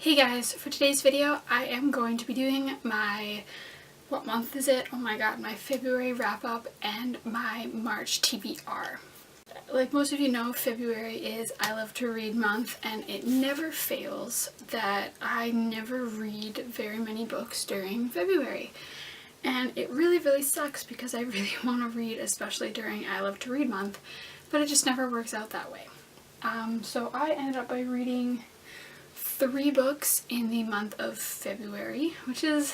Hey guys, for today's video I am going to be doing my, what month is it? Oh my god, my February wrap up and my March TBR. Like most of you know, February is I Love to Read month, and it never fails that I never read very many books during February. And it really sucks because I really want to read, especially during I Love to Read month, but it just never works out that way. So I ended up by reading 3 books in the month of February, which is,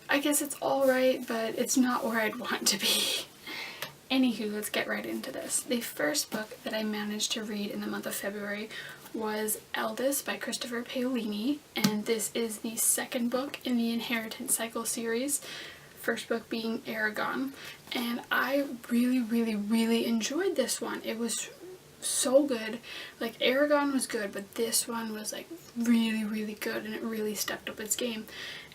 I guess it's alright, but it's not where I'd want to be. Anywho, let's get right into this. The first book that I managed to read in the month of February was Eldest by Christopher Paolini, and this is the second book in the Inheritance Cycle series, first book being Aragon, and I really enjoyed this one. It was so good. Like, Aragon was good, but this one was like really good, and it really stepped up its game.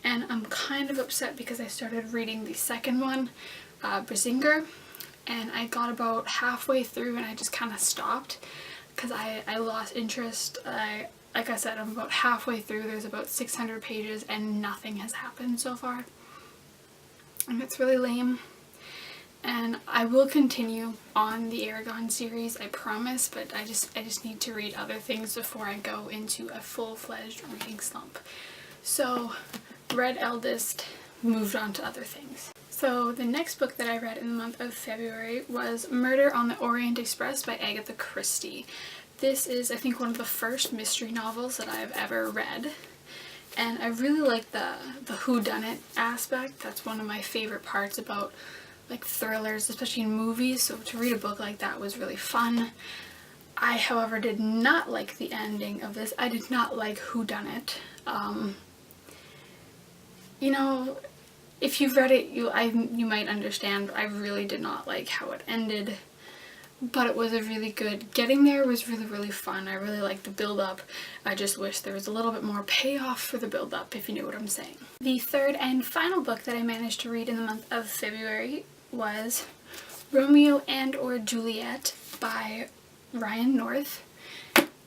And I'm kind of upset because I started reading the second one, Brisinger, and I got about halfway through and I just kind of stopped because I lost interest. Like I said, I'm about halfway through. There's about 600 pages and nothing has happened so far, and it's really lame. And I will continue on the Aragon series, I promise, but I just need to read other things before I go into a full-fledged reading slump. So, read Eldest, moved on to other things. So the next book that I read in the month of February was Murder on the Orient Express by Agatha Christie. This is, I think, one of the first mystery novels that I've ever read. And I really like the whodunit aspect. That's one of my favorite parts about like thrillers, especially in movies, so to read a book like that was really fun. I, however, did not like the ending of this. I did not like whodunit. You know, if you've read it, you might understand. I really did not like how it ended, but it was a really good, getting there was really fun. I really liked the build-up. I just wish there was a little bit more payoff for the build-up, if you know what I'm saying. The third and final book that I managed to read in the month of February was Romeo and or Juliet by Ryan North.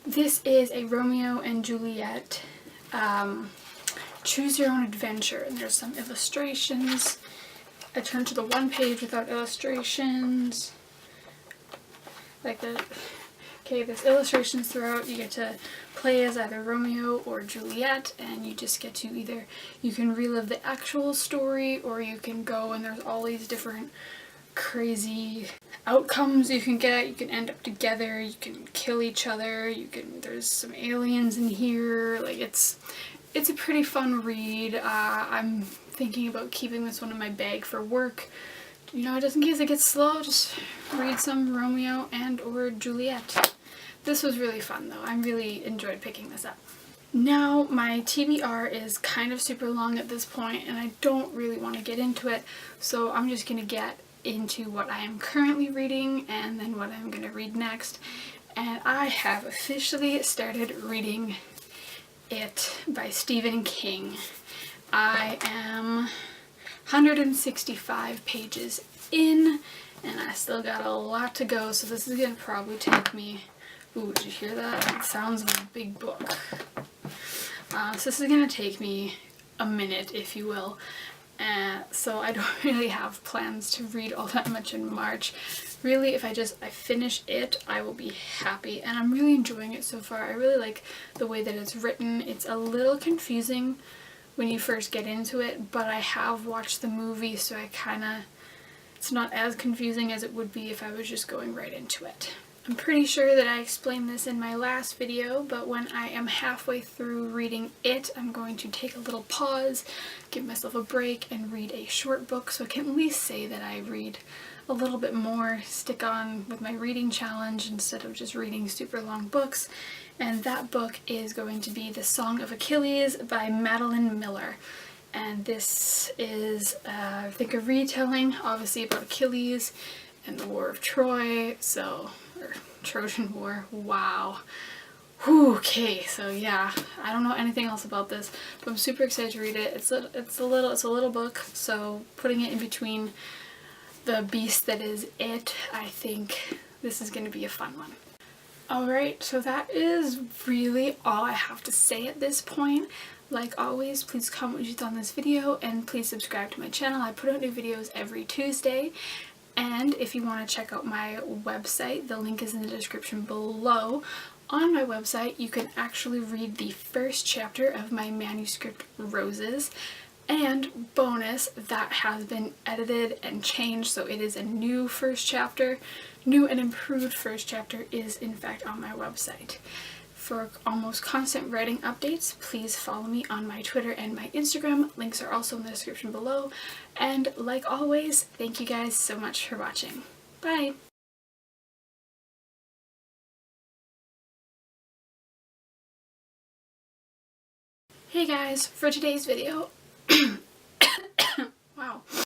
This is a Romeo and Juliet choose your own adventure, and there's some illustrations. I turned to the one page without illustrations. There's illustrations throughout. You get to play as either Romeo or Juliet, and you just get to either, you can relive the actual story, or you can go and there's all these different crazy outcomes you can get. You can end up together, you can kill each other, there's some aliens in here. Like, it's a pretty fun read. I'm thinking about keeping this one in my bag for work. You know, just in case it gets slow, just read some Romeo and or Juliet. This was really fun though. I really enjoyed picking this up. Now, my TBR is kind of super long at this point, and I don't really want to get into it, so I'm just going to get into what I am currently reading and then what I'm going to read next. And I have officially started reading It by Stephen King. I am 165 pages in, and I still got a lot to go, so this is going to probably take me, ooh, did you hear that? It sounds like a big book. So this is going to take me a minute, if you will, so I don't really have plans to read all that much in March. Really, if I finish it, I will be happy, and I'm really enjoying it so far. I really like the way that it's written. It's a little confusing when you first get into it, but I have watched the movie, so it's not as confusing as it would be if I was just going right into it. I'm pretty sure that I explained this in my last video, but when I am halfway through reading it, I'm going to take a little pause, give myself a break, and read a short book so I can at least say that I read a little bit more, stick on with my reading challenge instead of just reading super long books. And that book is going to be The Song of Achilles by Madeline Miller. And this is, I think, a retelling, obviously, about Achilles and the War of Troy, or Trojan War, wow. Whew, okay, so yeah, I don't know anything else about this, but I'm super excited to read it. It's a little book, so putting it in between the beast that is it, I think this is going to be a fun one. Alright, so that is really all I have to say at this point. Like always, please comment what you thought on this video and please subscribe to my channel. I put out new videos every Tuesday. And if you want to check out my website, the link is in the description below. On my website, you can actually read the first chapter of my manuscript Roses. And bonus, that has been edited and changed, so it is a new first chapter. New and improved first chapter is in fact on my website. For almost constant writing updates, please follow me on my Twitter and my Instagram. Links are also in the description below. And like always, thank you guys so much for watching. Bye! Hey guys, for today's video, wow.